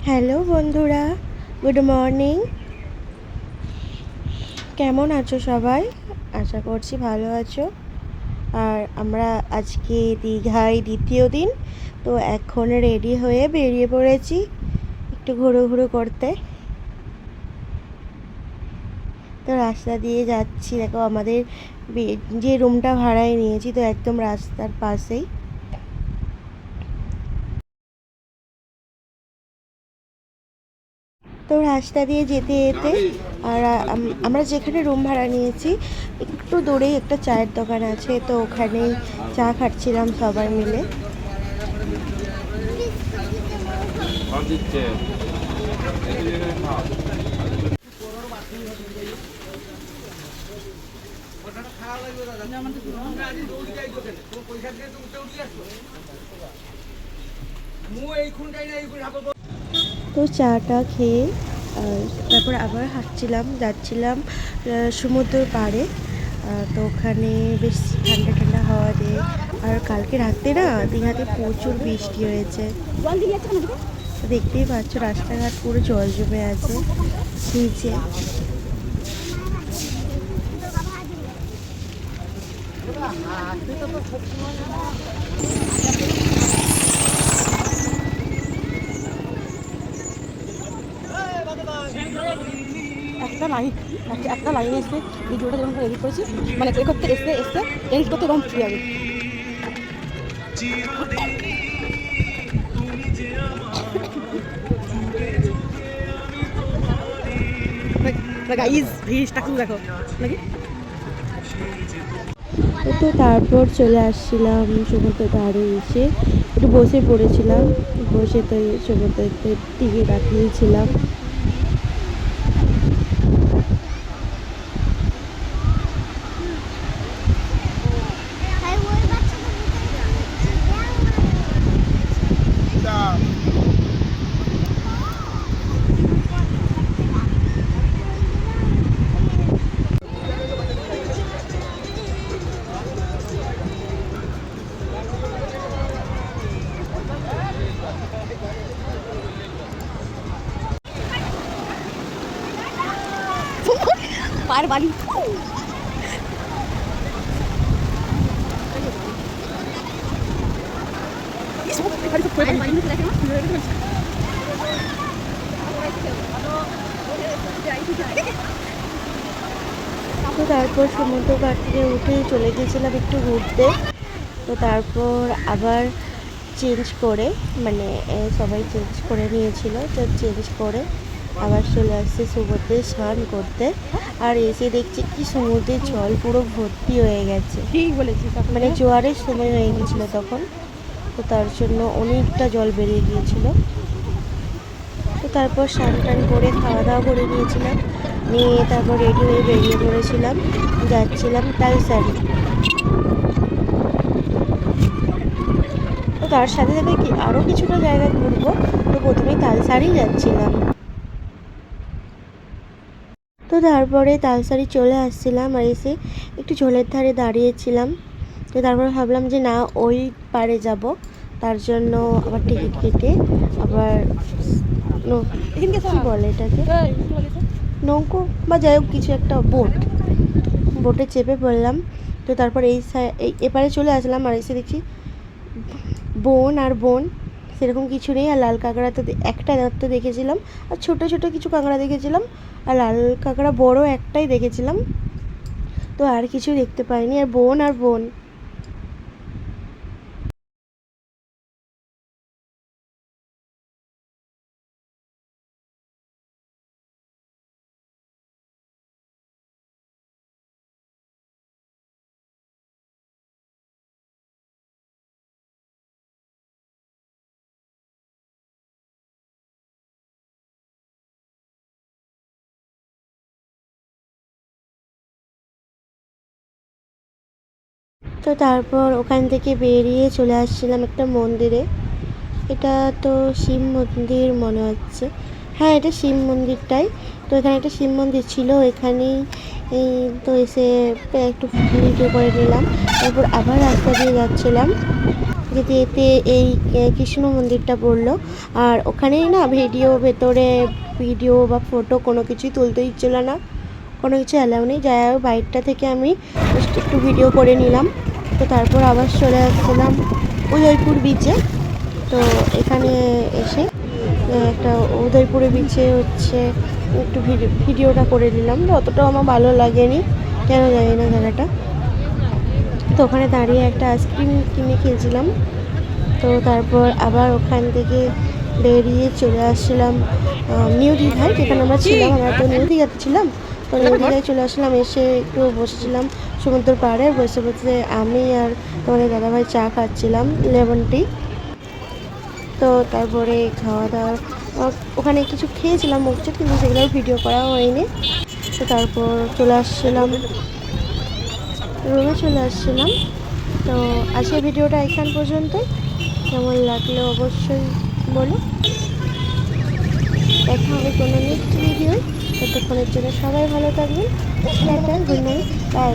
Hello বন্ধুরা, good morning. কেমন আছো সবাই? আশা করছি ভালো আছো। আর আমরা আজকে দীঘায় দ্বিতীয় দিন, তো এখন রেডি হয়ে বেরিয়ে পড়েছি একটু ঘুরো করতে। তো রাস্তা দিয়ে যাচ্ছি, দেখো আমাদের যে রুমটা ভাড়ায় নিয়েছি তো একদম রাস্তার পাশেই। তো রাস্তা দিয়ে যেতে যেতে আর আমরা যেখানে রুম ভাড়া নিয়েছি একটু দূরেই একটা চায়ের দোকান আছে, তো ওখানেই চা খাচ্ছিলাম সবাই মিলে। তো চাটা খেয়ে তারপর আবার যাচ্ছিলাম সমুদ্রের পাড়ে। তো ওখানে বেশ ঠান্ডা ঠান্ডা হাওয়া দেয়। আর কালকে রাতে না দীঘাতে প্রচুর বৃষ্টি হয়েছে, তো দেখতেই পাচ্ছ রাস্তাঘাট পুরো জল জমে আছে নিচে। একটা লাইন একটা লাইনে এসে ভিডিওটা যখন এডিট করেছি, মানে এ করতে এসে এডিট করতে এরকম ফ্রি হবে। গাইজ ভিড়টা খুব দেখো নাকি। তো তারপর চলে আসছিলাম সমুদ্র ধারে, এসে একটু বসে পড়েছিলাম, বসে তো সমুদ্রতে টিকে কাটিয়েছিলাম। পায়ের বাড়ি তো তারপর সমুদ্র ঘাট থেকে উঠে চলে গেছিলাম একটু ঘুরতে। তো তারপর আবার চেঞ্জ করে, মানে সবাই চেঞ্জ করে নিয়েছিল, তো চেঞ্জ করে আবার চলে আসছে সমুদ্রে স্নান করতে। আর এসে দেখছি কি সমুদ্রের জল পুরো ভর্তি হয়ে গেছে, ঠিক বলেছিস, মানে জোয়ারের সময় হয়ে গেছিলো তখন, তো তার জন্য অনেকটা জল বেরিয়ে গিয়েছিল। তো তারপর স্নান টান করে খাওয়া দাওয়া করে নিয়েছিলাম, নিয়ে তারপর রেডি হয়ে বেরিয়ে পড়েছিলাম, যাচ্ছিলাম তালসারি। তো তার সাথে সাথে কি আরও কিছুটা জায়গা ঘুরবো, তো প্রথমে তালসারি যাচ্ছিলাম। তো তারপরে তালসারি চলে আসছিলাম, আর এসে একটু ঝোলের ধারে দাঁড়িয়েছিলাম। তো তারপরে ভাবলাম যে না ওই পারে যাব, তার জন্য আবার টিকিট কেটে আবার কী বলে এটাকে, নৌকো বা যাই হোক কিছু একটা বোটে চেপে পড়লাম। তো তারপর এপারে চলে আসলাম, আর এসে দেখছি বোন আর বোন সেরকম কিছু নেই। আর লাল কাঁকড়া তো একটা তো দেখেছিলাম, আর ছোট ছোট কিছু কাঁকড়া দেখেছিলাম, আর লাল কাঁকড়া বড় একটাই দেখেছিলাম, তো আর কিছু দেখতে পাইনি। আর বোন তো তারপর ওখান থেকে বেরিয়ে চলে আসছিলাম একটা মন্দিরে। এটা তো শিব মন্দির মনে হচ্ছে, হ্যাঁ এটা শিব মন্দিরটাই। তো এখানে একটা শিব মন্দির ছিল, এখানেই তো এসে একটু ভিডিও করে নিলাম। তারপর আবার রাস্তা দিয়ে যাচ্ছিলাম। যেতে যেতে এই কৃষ্ণ মন্দিরটা পড়লো। আর ওখানেই না ভেতরে ভিডিও বা ফটো কোনো কিছুই তুলতে দিচ্ছিল না, কোনো কিছু অ্যালাউ নেই। যাই হোক বাইকটা থেকে আমি জাস্ট একটু ভিডিও করে নিলাম। তো তারপর আবার চলে আসছিলাম উদয়পুর বিচে। তো এখানে এসে একটা উদয়পুরে বিচে হচ্ছে একটু ভিডিওটা করে নিলাম। তো অতটাও আমার ভালো লাগেনি, কেন জানি না জায়গাটা। তো ওখানে দাঁড়িয়ে একটা আইসক্রিম কিনে খেয়েছিলাম। তো তারপর আবার ওখান থেকে বেরিয়ে চলে আসছিলাম নিউ দীঘায়, যেখানে আমরা ছিলাম। আমরা তো নিউ দীঘাতে ছিলাম, তো নিউ দীঘায় চলে আসলাম। এসে একটু বসেছিলাম সমুদ্র পাড়ে, বসে বসে আমি আর তোমাদের দাদাভাই চা খাচ্ছিলাম, লেমন টি। তো তারপরে খাওয়া দাওয়া ওখানে কিছু খেয়েছিলাম মুখচুট, কিন্তু সেগুলো ভিডিও করা হয়নি। তো তারপর চলে আসছিলাম রুমে, চলে আসছিলাম। তো আজকে ভিডিওটা এখান পর্যন্তই। কেমন লাগলো অবশ্যই বলো। দেখা হবে কোনো নেক্সট ভিডিও। ততক্ষণের জন্য সবাই ভালো থাকবেন। Tata, good night, by.